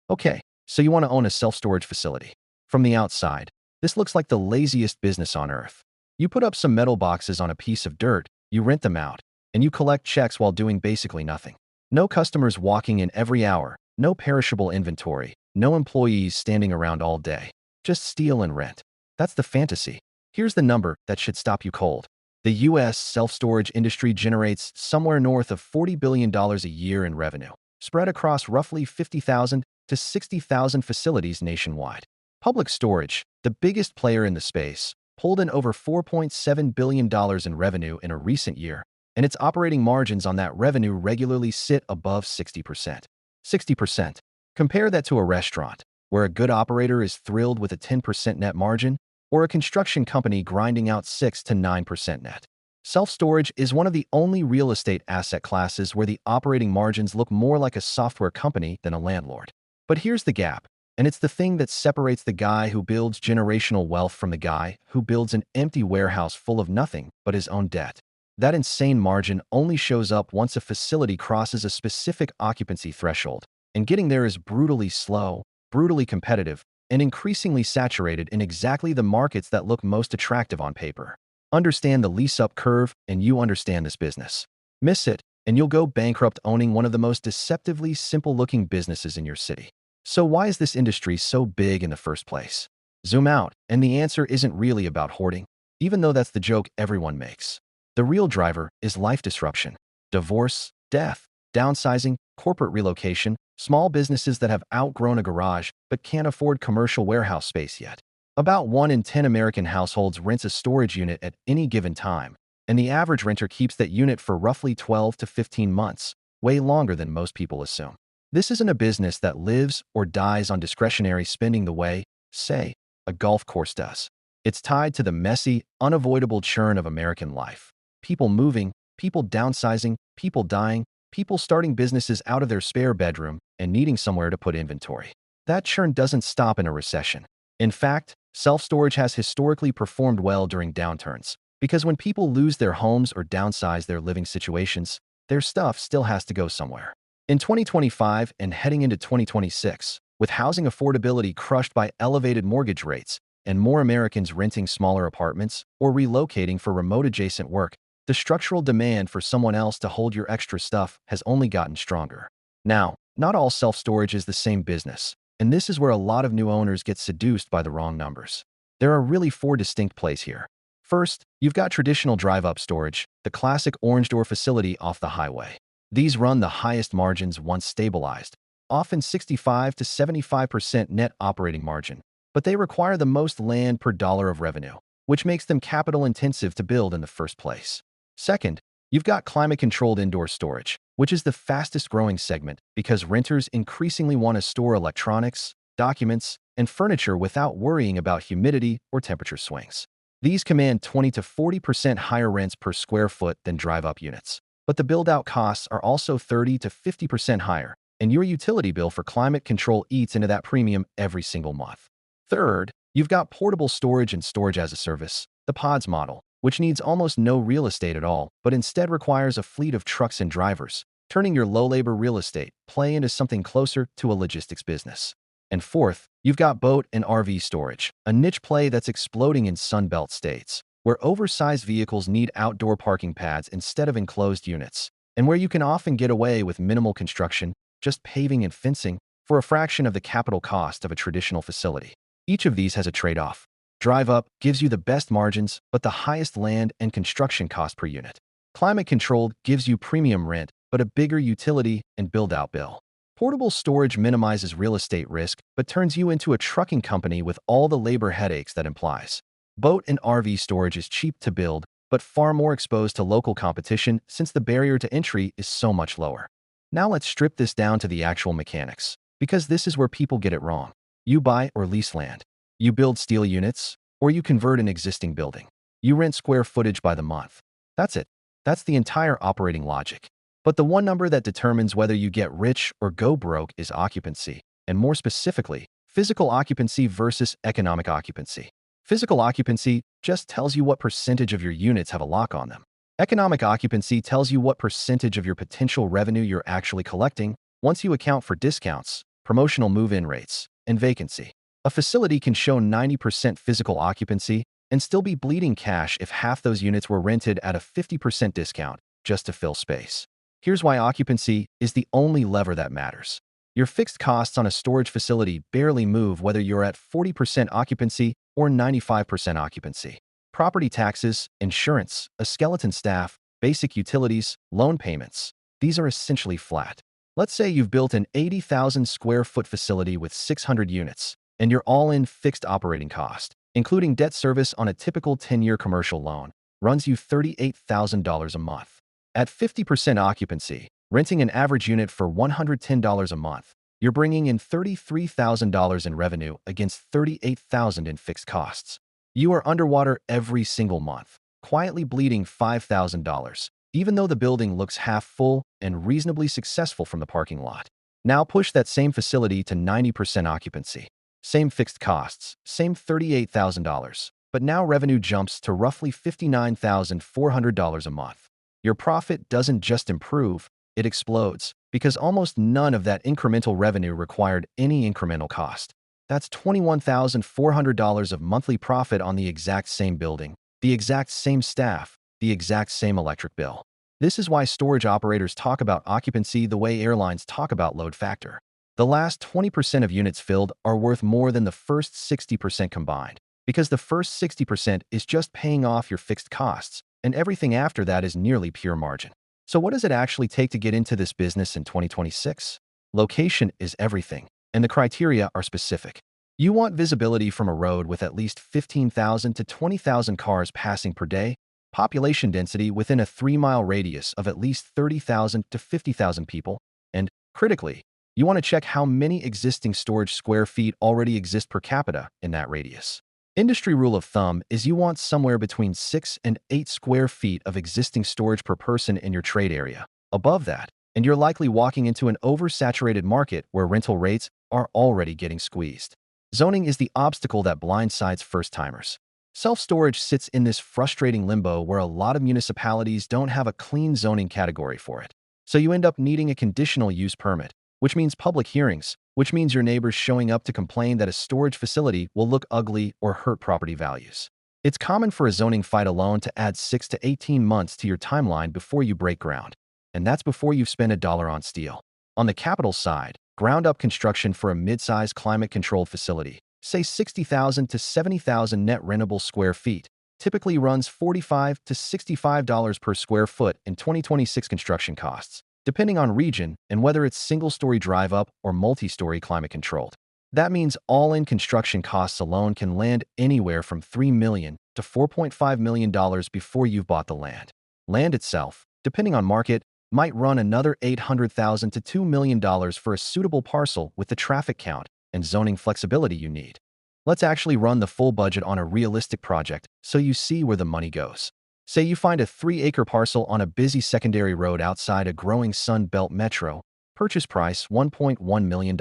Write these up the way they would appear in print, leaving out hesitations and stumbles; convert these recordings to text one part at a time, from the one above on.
Okay, so you want to own a self-storage facility. From the outside, this looks like the laziest business on earth. You put up some metal boxes on a piece of dirt, you rent them out, and you collect checks while doing basically nothing. No customers walking in every hour, no perishable inventory, no employees standing around all day. Just steal and rent. That's the fantasy. Here's the number that should stop you cold. The U.S. self-storage industry generates somewhere north of $40 billion a year in revenue, spread across roughly 50,000 to 60,000 facilities nationwide. Public storage, the biggest player in the space, pulled in over $4.7 billion in revenue in a recent year, and its operating margins on that revenue regularly sit above 60%. 60%. Compare that to a restaurant, where a good operator is thrilled with a 10% net margin, or a construction company grinding out 6 to 9% net. Self-storage is one of the only real estate asset classes where the operating margins look more like a software company than a landlord. But here's the gap, and it's the thing that separates the guy who builds generational wealth from the guy who builds an empty warehouse full of nothing but his own debt. That insane margin only shows up once a facility crosses a specific occupancy threshold, and getting there is brutally slow, brutally competitive, and increasingly saturated in exactly the markets that look most attractive on paper. Understand the lease-up curve, and you understand this business. Miss it, and you'll go bankrupt owning one of the most deceptively simple-looking businesses in your city. So why is this industry so big in the first place? Zoom out, and the answer isn't really about hoarding, even though that's the joke everyone makes. The real driver is life disruption, divorce, death, downsizing, corporate relocation, small businesses that have outgrown a garage but can't afford commercial warehouse space yet. About 1 in 10 American households rents a storage unit at any given time, and the average renter keeps that unit for roughly 12 to 15 months, way longer than most people assume. This isn't a business that lives or dies on discretionary spending the way, say, a golf course does. It's tied to the messy, unavoidable churn of American life. People moving, people downsizing, people dying, people starting businesses out of their spare bedroom and needing somewhere to put inventory. That churn doesn't stop in a recession. In fact, self-storage has historically performed well during downturns, because when people lose their homes or downsize their living situations, their stuff still has to go somewhere. In 2025 and heading into 2026, with housing affordability crushed by elevated mortgage rates and more Americans renting smaller apartments or relocating for remote adjacent work, the structural demand for someone else to hold your extra stuff has only gotten stronger. Now, not all self-storage is the same business, and this is where a lot of new owners get seduced by the wrong numbers. There are really 4 distinct plays here. First, you've got traditional drive-up storage, the classic orange door facility off the highway. These run the highest margins once stabilized, often 65 to 75% net operating margin, but they require the most land per dollar of revenue, which makes them capital-intensive to build in the first place. Second, you've got climate-controlled indoor storage, which is the fastest-growing segment because renters increasingly want to store electronics, documents, and furniture without worrying about humidity or temperature swings. These command 20 to 40% higher rents per square foot than drive-up units. But the build-out costs are also 30 to 50% higher, and your utility bill for climate control eats into that premium every single month. Third, you've got portable storage and storage as a service, the pods model, which needs almost no real estate at all, but instead requires a fleet of trucks and drivers, turning your low-labor real estate play into something closer to a logistics business. And fourth, you've got boat and RV storage, a niche play that's exploding in Sunbelt states, where oversized vehicles need outdoor parking pads instead of enclosed units, and where you can often get away with minimal construction, just paving and fencing, for a fraction of the capital cost of a traditional facility. Each of these has a trade-off. Drive-up gives you the best margins, but the highest land and construction cost per unit. Climate-controlled gives you premium rent, but a bigger utility and build-out bill. Portable storage minimizes real estate risk, but turns you into a trucking company with all the labor headaches that implies. Boat and RV storage is cheap to build, but far more exposed to local competition since the barrier to entry is so much lower. Now let's strip this down to the actual mechanics, because this is where people get it wrong. You buy or lease land. You build steel units, or you convert an existing building. You rent square footage by the month. That's it. That's the entire operating logic. But the one number that determines whether you get rich or go broke is occupancy, and more specifically, physical occupancy versus economic occupancy. Physical occupancy just tells you what percentage of your units have a lock on them. Economic occupancy tells you what percentage of your potential revenue you're actually collecting once you account for discounts, promotional move-in rates, and vacancy. A facility can show 90% physical occupancy and still be bleeding cash if half those units were rented at a 50% discount just to fill space. Here's why occupancy is the only lever that matters. Your fixed costs on a storage facility barely move whether you're at 40% occupancy or 95% occupancy. Property taxes, insurance, a skeleton staff, basic utilities, loan payments. These are essentially flat. Let's say you've built an 80,000 square foot facility with 600 units, and your all-in fixed operating cost, including debt service on a typical 10-year commercial loan, runs you $38,000 a month. At 50% occupancy, renting an average unit for $110 a month, you're bringing in $33,000 in revenue against $38,000 in fixed costs. You are underwater every single month, quietly bleeding $5,000, even though the building looks half full and reasonably successful from the parking lot. Now push that same facility to 90% occupancy. Same fixed costs, same $38,000, but now revenue jumps to roughly $59,400 a month. Your profit doesn't just improve, it explodes, because almost none of that incremental revenue required any incremental cost. That's $21,400 of monthly profit on the exact same building, the exact same staff, the exact same electric bill. This is why storage operators talk about occupancy the way airlines talk about load factor. The last 20% of units filled are worth more than the first 60% combined, because the first 60% is just paying off your fixed costs, and everything after that is nearly pure margin. So what does it actually take to get into this business in 2026? Location is everything, and the criteria are specific. You want visibility from a road with at least 15,000 to 20,000 cars passing per day, population density within a 3-mile radius of at least 30,000 to 50,000 people, and, critically, you want to check how many existing storage square feet already exist per capita in that radius. Industry rule of thumb is you want somewhere between 6 and 8 square feet of existing storage per person in your trade area. Above that, and you're likely walking into an oversaturated market where rental rates are already getting squeezed. Zoning is the obstacle that blindsides first-timers. Self-storage sits in this frustrating limbo where a lot of municipalities don't have a clean zoning category for it. So you end up needing a conditional use permit, which means public hearings, which means your neighbors showing up to complain that a storage facility will look ugly or hurt property values. It's common for a zoning fight alone to add 6 to 18 months to your timeline before you break ground, and that's before you've spent $1 on steel. On the capital side, ground-up construction for a mid-size climate-controlled facility, say 60,000 to 70,000 net rentable square feet, typically runs $45 to $65 per square foot in 2026 construction costs, depending on region and whether it's single-story drive-up or multi-story climate-controlled. That means all-in construction costs alone can land anywhere from $3 million to $4.5 million before you've bought the land. Land itself, depending on market, might run another $800,000 to $2 million for a suitable parcel with the traffic count and zoning flexibility you need. Let's actually run the full budget on a realistic project so you see where the money goes. Say you find a 3-acre parcel on a busy secondary road outside a growing Sun Belt metro, purchase price $1.1 million.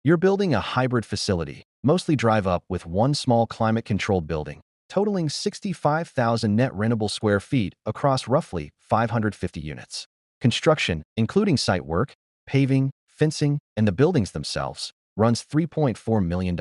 You're building a hybrid facility, mostly drive-up with one small climate-controlled building, totaling 65,000 net rentable square feet across roughly 550 units. Construction, including site work, paving, fencing, and the buildings themselves, runs $3.4 million.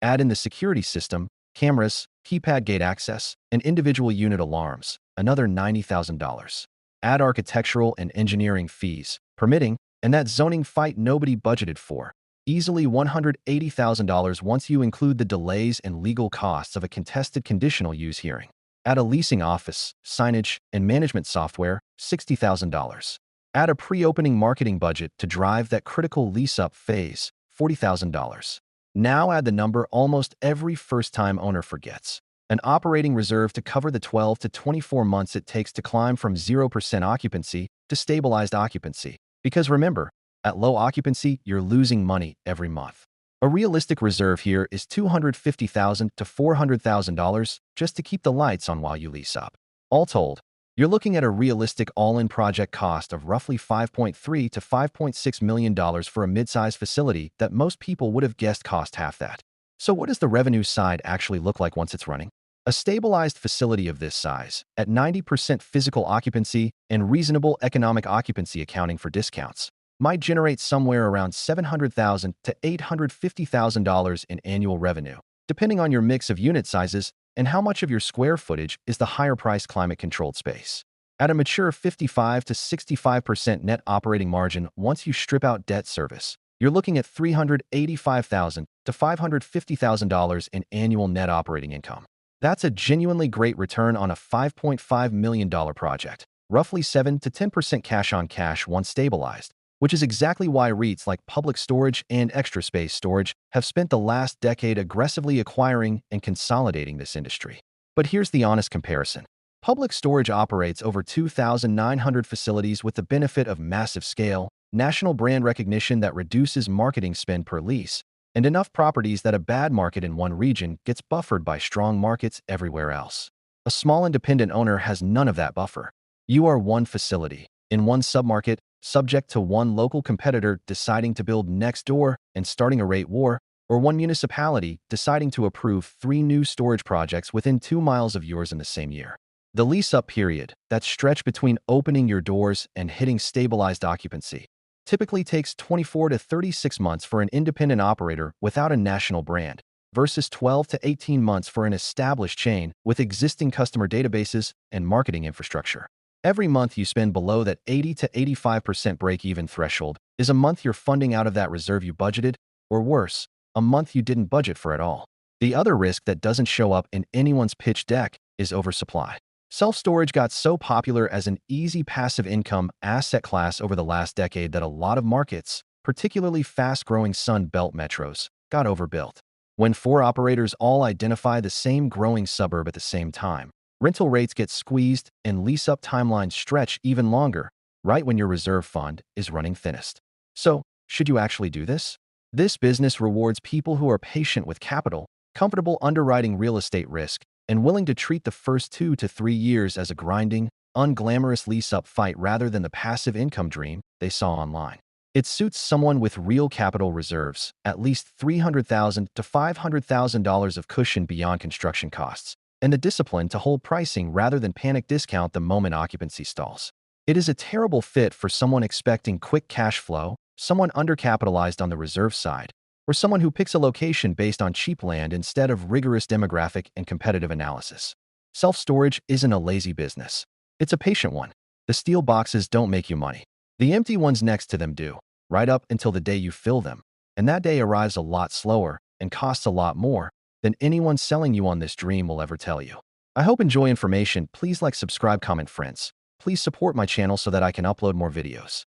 Add in the security system, cameras, keypad gate access, and individual unit alarms, another $90,000. Add architectural and engineering fees, permitting, and that zoning fight nobody budgeted for, easily $180,000 once you include the delays and legal costs of a contested conditional use hearing. Add a leasing office, signage, and management software, $60,000. Add a pre-opening marketing budget to drive that critical lease-up phase, $40,000. Now add the number almost every first-time owner forgets: an operating reserve to cover the 12 to 24 months it takes to climb from 0% occupancy to stabilized occupancy. Because remember, at low occupancy, you're losing money every month. A realistic reserve here is $250,000 to $400,000 just to keep the lights on while you lease up. All told, you're looking at a realistic all-in project cost of roughly $5.3 to $5.6 million for a mid-sized facility that most people would have guessed cost half that. So what does the revenue side actually look like once it's running? A stabilized facility of this size, at 90% physical occupancy and reasonable economic occupancy accounting for discounts, might generate somewhere around $700,000 to $850,000 in annual revenue, depending on your mix of unit sizes and how much of your square footage is the higher-priced climate-controlled space. At a mature 55 to 65% net operating margin once you strip out debt service, you're looking at $385,000 to $550,000 in annual net operating income. That's a genuinely great return on a $5.5 million project, roughly 7 to 10% cash on cash once stabilized, which is exactly why REITs like Public Storage and Extra Space Storage have spent the last decade aggressively acquiring and consolidating this industry. But here's the honest comparison. Public Storage operates over 2,900 facilities with the benefit of massive scale, national brand recognition that reduces marketing spend per lease, and enough properties that a bad market in one region gets buffered by strong markets everywhere else. A small independent owner has none of that buffer. You are one facility, in one submarket, subject to one local competitor deciding to build next door and starting a rate war, or one municipality deciding to approve 3 new storage projects within 2 miles of yours in the same year. The lease-up period, that stretch between opening your doors and hitting stabilized occupancy, typically takes 24 to 36 months for an independent operator without a national brand, versus 12 to 18 months for an established chain with existing customer databases and marketing infrastructure. Every month you spend below that 80 to 85% break-even threshold is a month you're funding out of that reserve you budgeted, or worse, a month you didn't budget for at all. The other risk that doesn't show up in anyone's pitch deck is oversupply. Self-storage got so popular as an easy passive income asset class over the last decade that a lot of markets, particularly fast-growing Sun Belt metros, got overbuilt. When 4 operators all identify the same growing suburb at the same time, rental rates get squeezed and lease-up timelines stretch even longer, right when your reserve fund is running thinnest. So, should you actually do this? This business rewards people who are patient with capital, comfortable underwriting real estate risk, and willing to treat the first 2 to 3 years as a grinding, unglamorous lease-up fight rather than the passive income dream they saw online. It suits someone with real capital reserves, at least $300,000 to $500,000 of cushion beyond construction costs, and the discipline to hold pricing rather than panic discount the moment occupancy stalls. It is a terrible fit for someone expecting quick cash flow, someone undercapitalized on the reserve side, or someone who picks a location based on cheap land instead of rigorous demographic and competitive analysis. Self-storage isn't a lazy business. It's a patient one. The steel boxes don't make you money. The empty ones next to them do, right up until the day you fill them. And that day arrives a lot slower and costs a lot more than anyone selling you on this dream will ever tell you. I hope you enjoy information. Please like, subscribe, comment, friends. Please support my channel so that I can upload more videos.